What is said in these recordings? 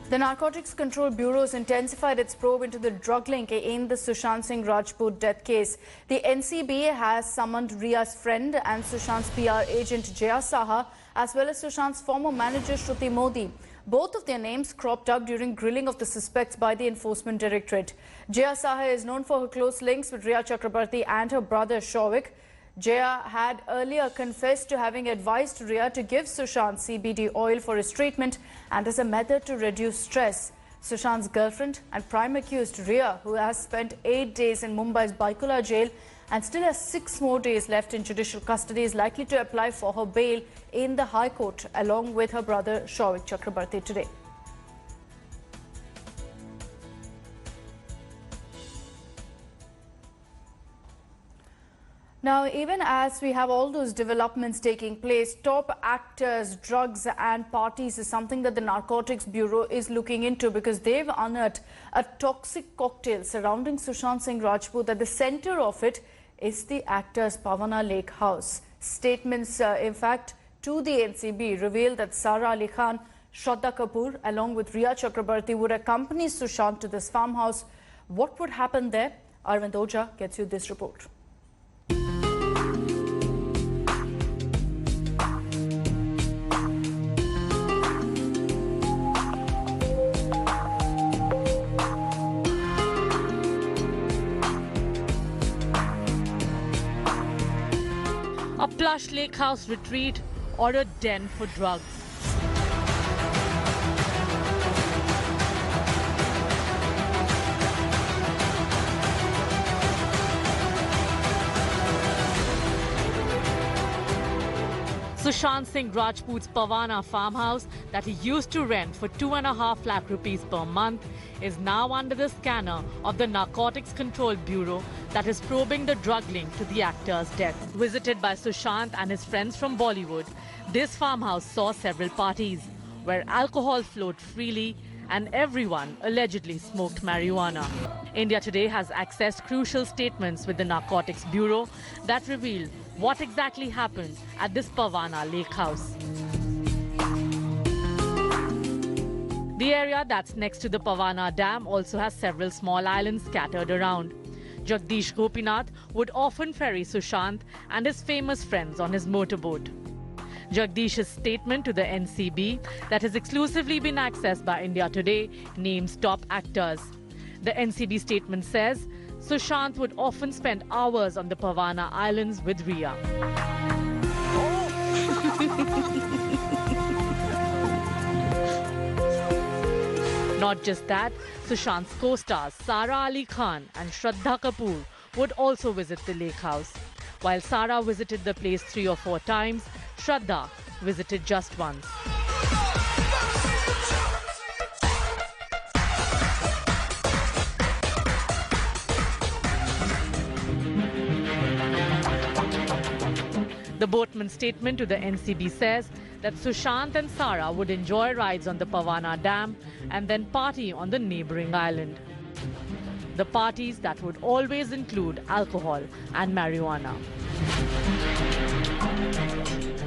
The Narcotics Control Bureau has intensified its probe into the drug link in the Sushant Singh Rajput death case. The NCB has summoned Ria's friend and Sushant's PR agent Jaya Saha, as well as Sushant's former manager Shruti Modi. Both of their names cropped up during grilling of the suspects by the Enforcement Directorate. Jaya Saha is known for her close links with Rhea Chakrabarti and her brother Shouvik. Jaya had earlier confessed to having advised Rhea to give Sushant CBD oil for his treatment and as a method to reduce stress. Sushant's girlfriend and prime accused Rhea, who has spent 8 days in Mumbai's Baikula jail and still has 6 more days left in judicial custody, is likely to apply for her bail in the High Court along with her brother Shouvik Chakrabarti today. Now, even as we have all those developments taking place, top actors, drugs and parties is something that the Narcotics Bureau is looking into, because they've unearthed a toxic cocktail surrounding Sushant Singh Rajput. At the center of it is the actor's Pavana Lake house. Statements, in fact, to the NCB reveal that Sara Ali Khan, Shraddha Kapoor along with Rhea Chakrabarti would accompany Sushant to this farmhouse. What would happen there? Arvind Oja gets you this report. A plush lake house retreat or a den for drugs. Sushant Singh Rajput's Pavana farmhouse that he used to rent for 2.5 lakh rupees per month is now under the scanner of the Narcotics Control Bureau that is probing the drug link to the actor's death. Visited by Sushant and his friends from Bollywood, this farmhouse saw several parties where alcohol flowed freely and everyone allegedly smoked marijuana. India Today has accessed crucial statements with the Narcotics Bureau that reveal what exactly happened at this Pavana Lake House. The area that's next to the Pavana Dam also has several small islands scattered around. Jagdish Gopinath would often ferry Sushant and his famous friends on his motorboat. Jagdish's statement to the NCB that has exclusively been accessed by India Today names top actors. The NCB statement says Sushant would often spend hours on the Pavana Islands with Rhea. Not just that, Sushant's co-stars Sara Ali Khan and Shraddha Kapoor would also visit the lake house. While Sara visited the place 3 or 4 times, Shraddha visited just once. The boatman's statement to the NCB says that Sushant and Sara would enjoy rides on the Pavana Dam and then party on the neighboring island. The parties that would always include alcohol and marijuana.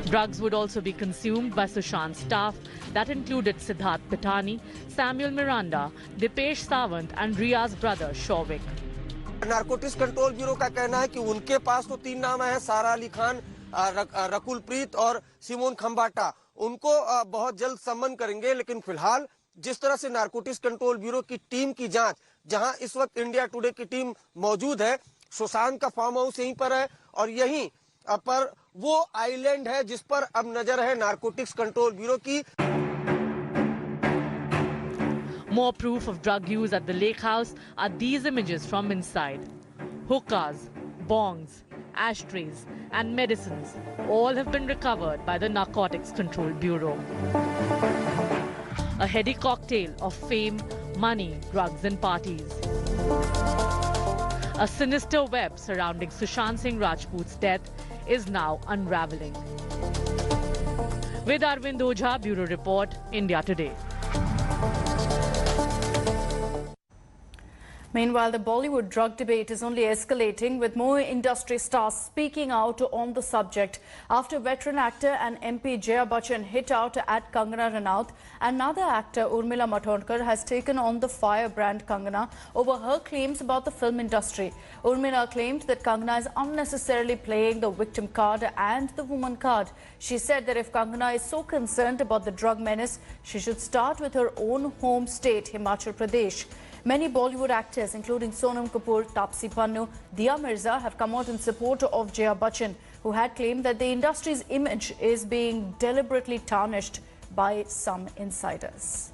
Drugs would also be consumed by Sushant's staff that included Siddharth Pithani, Samuel Miranda, Dipesh Sawant and Rhea's brother Shouvik. Narcotics control bureau का कहना है कि उनके पास तो 3 नाम हैं, सारा अली खान, रकुल प्रीत और सिमोन खंबाटा। उनको बहुत जल्द सम्मन करेंगे, लेकिन फिलहाल जिस तरह से नारकोटिक्स कंट्रोल ब्यूरो की टीम की जांच, जहां इस वक्त इंडिया टुडे की टीम मौजूद है, सुशांत का फार्म हाउस यहीं पर है और यहीं पर वो आइलैंड है जिस पर अब नजर है नारकोटिक्स कंट्रोल ब्यूरो की। More proof of drug use at the lake house are these images from inside. Hookahs, bongs, ashtrays and medicines all have been recovered by the Narcotics Control Bureau. A heady cocktail of fame, money, drugs and parties. A sinister web surrounding Sushant Singh Rajput's death is now unraveling. With Arvind Oja, Bureau Report, India Today. Meanwhile, the Bollywood drug debate is only escalating, with more industry stars speaking out on the subject. After veteran actor and MP Jaya Bachchan hit out at Kangana Ranaut, another actor, Urmila Matondkar, has taken on the firebrand Kangana over her claims about the film industry. Urmila claimed that Kangana is unnecessarily playing the victim card and the woman card. She said that if Kangana is so concerned about the drug menace, she should start with her own home state, Himachal Pradesh. Many Bollywood actors, including Sonam Kapoor, Taapsee Pannu, Dia Mirza, have come out in support of Jaya Bachchan, who had claimed that the industry's image is being deliberately tarnished by some insiders.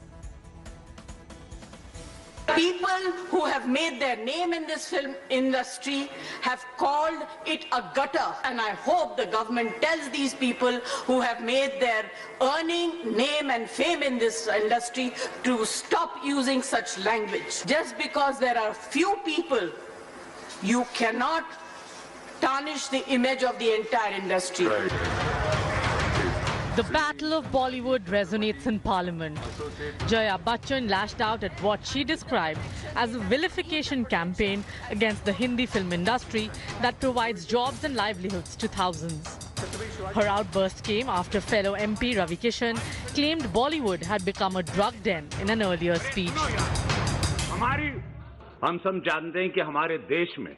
People who have made their name in this film industry have called it a gutter, and I hope the government tells these people who have made their earning, name and fame in this industry to stop using such language. Just because there are few people, you cannot tarnish the image of the entire industry. Right. The battle of Bollywood resonates in Parliament. Jaya Bachchan lashed out at what she described as a vilification campaign against the Hindi film industry that provides jobs and livelihoods to thousands. Her outburst came after fellow MP Ravi Kishan claimed Bollywood had become a drug den in an earlier speech. हम सब जानते हैं कि हमारे देश में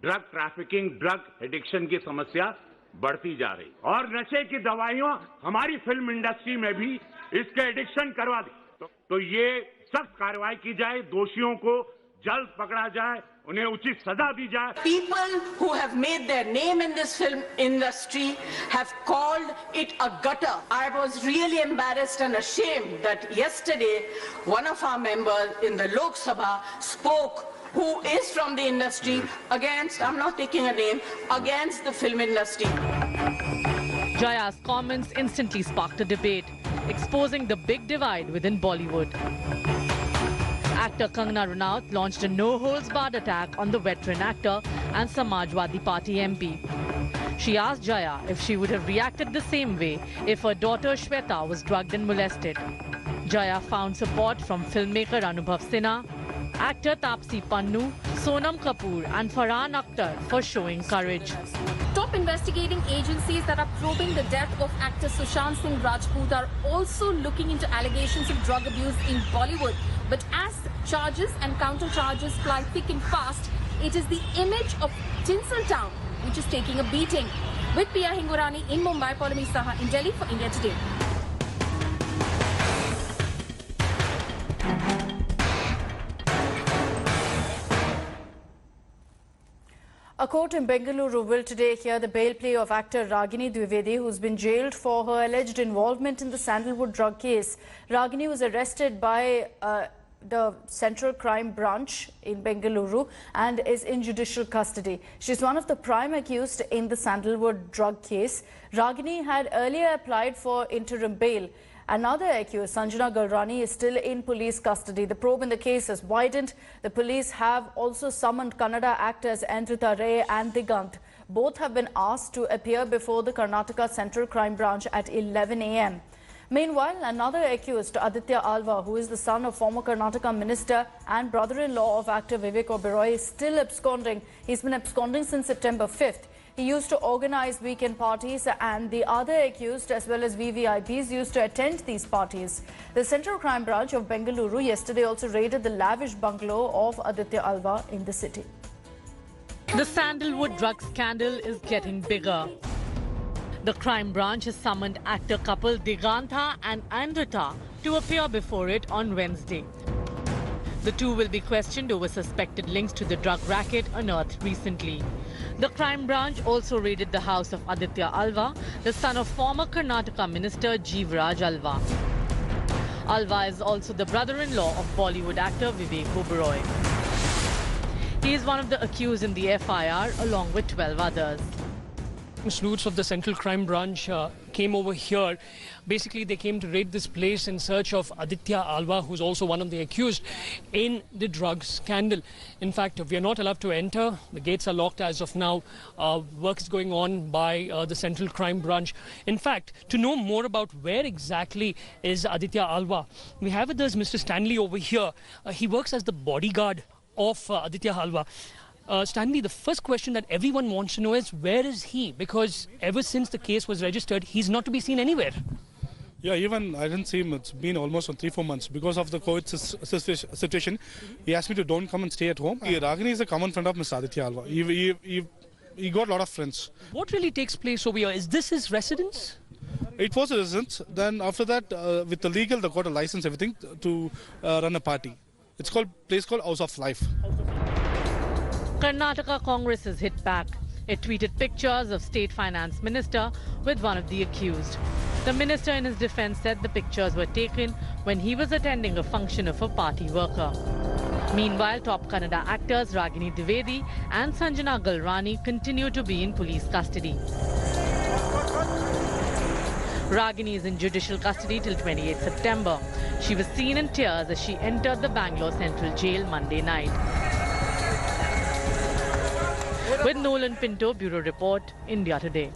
drug trafficking, drug addiction की समस्या बढ़ती जा रही और नशे की दवाइयां हमारी फिल्म इंडस्ट्री में भी इसके एडिक्शन करवा दी। तो ये सख्त कार्रवाई की जाए, दोषियों को जल्द पकड़ा जाए, उन्हें उचित सजा दी जाए। People who have made their name in this film industry have called it a gutter. I was really embarrassed and ashamed that yesterday one of our members in the Lok Sabha spoke, who is from the industry, against, I'm not taking a name, against the film industry. Jaya's comments instantly sparked a debate, exposing the big divide within Bollywood. Actor Kangana Ranaut launched a no-holds-barred attack on the veteran actor and Samajwadi Party MP. She asked Jaya if she would have reacted the same way if her daughter Shweta was drugged and molested. Jaya found support from filmmaker Anubhav Sinha, actor Taapsee Pannu, Sonam Kapoor and Farhan Akhtar for showing courage. Top investigating agencies that are probing the death of actor Sushant Singh Rajput are also looking into allegations of drug abuse in Bollywood. But as charges and counter-charges fly thick and fast, it is the image of Tinseltown which is taking a beating. With Pia Hingorani in Mumbai, Paulami Saha in Delhi for India Today. A court in Bengaluru will today hear the bail plea of actor Ragini Dwivedi, who's been jailed for her alleged involvement in the Sandalwood drug case. Ragini was arrested by the Central Crime Branch in Bengaluru and is in judicial custody. She's one of the prime accused in the Sandalwood drug case. Ragini had earlier applied for interim bail. Another accused, Sanjana Galrani, is still in police custody. The probe in the case has widened. The police have also summoned Kannada actors Andrita Ray and Digant. Both have been asked to appear before the Karnataka Central Crime Branch at 11 a.m. Meanwhile, another accused, Aditya Alva, who is the son of former Karnataka minister and brother-in-law of actor Vivek Oberoi, is still absconding. He's been absconding since September 5th. He used to organize weekend parties, and the other accused as well as VVIPs used to attend these parties. The Central Crime Branch of Bengaluru yesterday also raided the lavish bungalow of Aditya Alva in the city. The Sandalwood drug scandal is getting bigger. The crime branch has summoned actor couple Digantha and Andrita to appear before it on Wednesday. The two will be questioned over suspected links to the drug racket unearthed recently. The crime branch also raided the house of Aditya Alva, the son of former Karnataka minister Jeevaraj Alva. Alva is also the brother-in-law of Bollywood actor Vivek Oberoi. He is one of the accused in the FIR along with 12 others. Sleuths of the Central Crime Branch came over here. Basically, they came to raid this place in search of Aditya Alva, who's also one of the accused in the drug scandal. In fact, we are not allowed to enter. The gates are locked as of now. Work is going on by the Central Crime Branch. In fact, to know more about where exactly is Aditya Alva, we have with us Mr. Stanley over here. He works as the bodyguard of Aditya Halwa. Stanley, the first question that everyone wants to know is, where is he? Because ever since the case was registered, he's not to be seen anywhere. Yeah, even I didn't see him. It's been almost 3-4 months because of the COVID situation. He asked me to don't come and stay at home. Ragini is a common friend of Mr. Aditya Halwa. He got a lot of friends. What really takes place over here? Is this his residence? It was a residence. Then after that, with the legal, they got a license, everything, to run a party. It's called place called House of Life. Karnataka Congress has hit back. It tweeted pictures of State Finance Minister with one of the accused. The minister in his defense said the pictures were taken when he was attending a function of a party worker. Meanwhile, top Kannada actors Ragini Dwivedi and Sanjana Galrani continue to be in police custody. Ragini is in judicial custody till 28 September. She was seen in tears as she entered the Bangalore Central Jail Monday night. With Nolan Pinto, Bureau Report, India Today.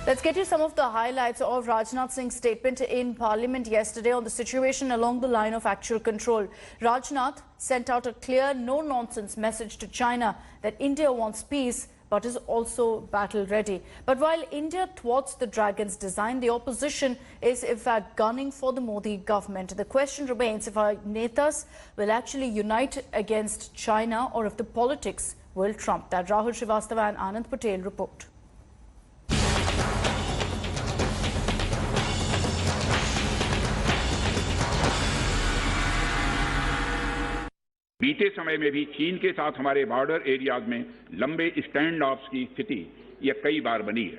Let's get you some of the highlights of Rajnath Singh's statement in Parliament yesterday on the situation along the line of actual control. Rajnath sent out a clear, no-nonsense message to China that India wants peace but is also battle-ready. But while India thwarts the Dragon's design, the opposition is in fact gunning for the Modi government. The question remains if our netas will actually unite against China or if the politics will trump that. Rahul Srivastava and Anand Patel report. बीते समय में भी चीन के साथ हमारे border areas में लंबे स्टैंड ऑफ्स की स्थिति यह कई बार बनी है,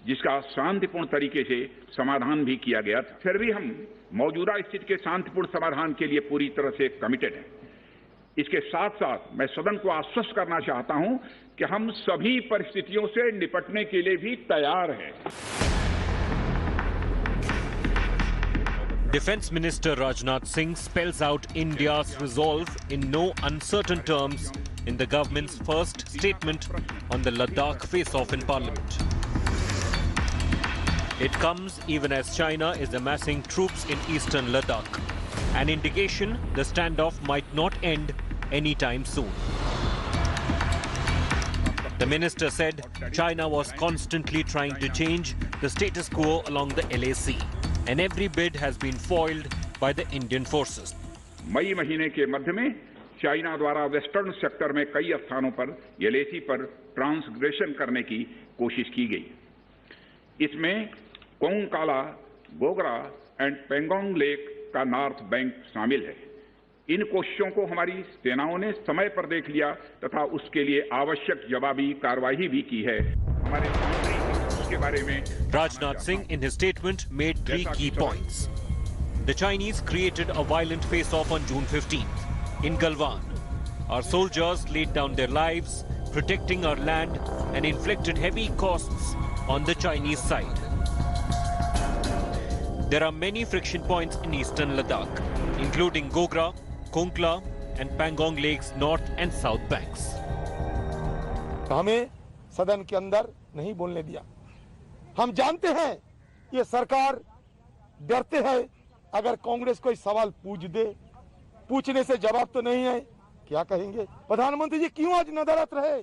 जिसका शांतिपूर्ण तरीके से समाधान भी किया गया था। फिर भी हम मौजूदा स्थिति के शांतिपूर्ण समाधान के लिए पूरी तरह से कमिटेड हैं। इसके साथ साथ मैं सदन को आश्वस्त करना चाहता हूं कि हम सभी परिस्थितियों से निपटने के लिए भी तैयार हैं। Defence Minister Rajnath Singh spells out India's resolve in no uncertain terms in the government's first statement on the Ladakh face-off in Parliament. It comes even as China is amassing troops in eastern Ladakh, an indication the standoff might not end anytime soon. The minister said China was constantly trying to change the status quo along the LAC, and every bid has been foiled by the Indian forces. मई महीने के मध्य में China द्वारा western sector में कई स्थानों पर LAC पर transgression करने की कोशिश की गई। इसमें कोंगकाला, गोगरा एंड पेंगोंग लेक का नॉर्थ बैंक शामिल है। इन कोशिशों को हमारी सेनाओं ने समय पर देख लिया तथा उसके लिए आवश्यक जवाबी कार्रवाई भी की है। हमारे उसके बारे में Rajnath Singh in his statement made 3 key points. The Chinese created a violent face-off on June 15th in Galwan. Our soldiers laid down their lives, protecting our land and inflicted heavy costs on the Chinese side. There are many friction points in eastern Ladakh, including Gogra, Konkla and Pangong Lakes north and south banks. हमें सदन के अंदर नहीं बोलने दिया। हम जानते हैं ये सरकार डरते हैं, अगर कांग्रेस कोई सवाल पूछ दे, पूछने से जवाब तो नहीं है, क्या कहेंगे? प्रधानमंत्री जी क्यों आज नदारत रहे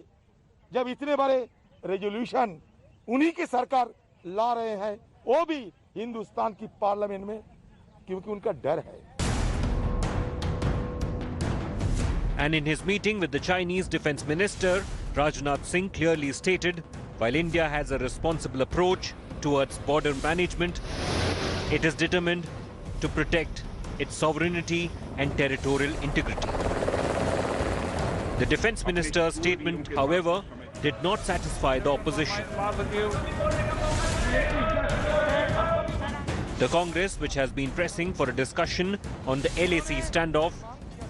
जब इतने बड़े रेजोल्यूशन उन्हीं की सरकार ला रहे हैं, वो भी हिंदुस्तान की पार्लियामेंट में, क्योंकि उनका डर है। And in his meeting with the Chinese Defence Minister, Rajnath Singh clearly stated, while India has a responsible approach towards border management, it is determined to protect its sovereignty and territorial integrity. The Defence Minister's statement, however, did not satisfy the opposition. The Congress, which has been pressing for a discussion on the LAC standoff,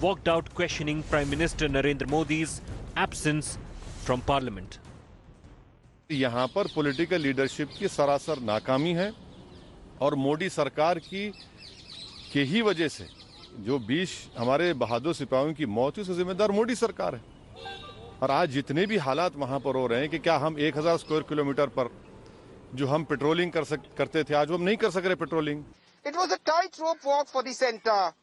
walked out questioning Prime Minister Narendra Modi's absence from Parliament. यहाँ पर political leadership की सरासर नाकामी है और मोदी सरकार की के ही वजह से जो 20 हमारे बहादुर सिपाहियों की मौत है, उसका जिम्मेदार मोदी सरकार है। और आज जितने भी हालात वहाँ पर हो रहे हैं कि क्या हम 1000 स्क्वायर किलोमीटर पर जो हम पेट्रोलिंग करते थे, आज वो हम नहीं कर सक रहे patrolling. It was a tightrope walk for the centre.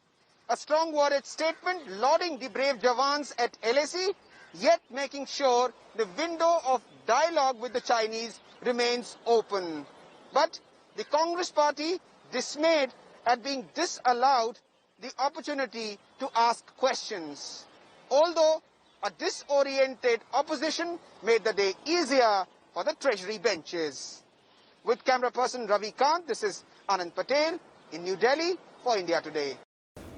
A strong-worded statement lauding the brave Jawans at LAC, yet making sure the window of dialogue with the Chinese remains open. But the Congress party, dismayed at being disallowed the opportunity to ask questions. Although a disoriented opposition made the day easier for the Treasury benches. With camera person Ravi Kant, this is Anand Patel in New Delhi for India Today.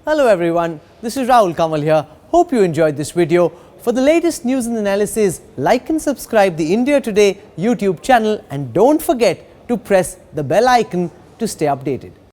Hello everyone, this is Rahul Kamal here. Hope you enjoyed this video. For the latest news and analysis, like and subscribe the India Today YouTube channel and don't forget to press the bell icon to stay updated.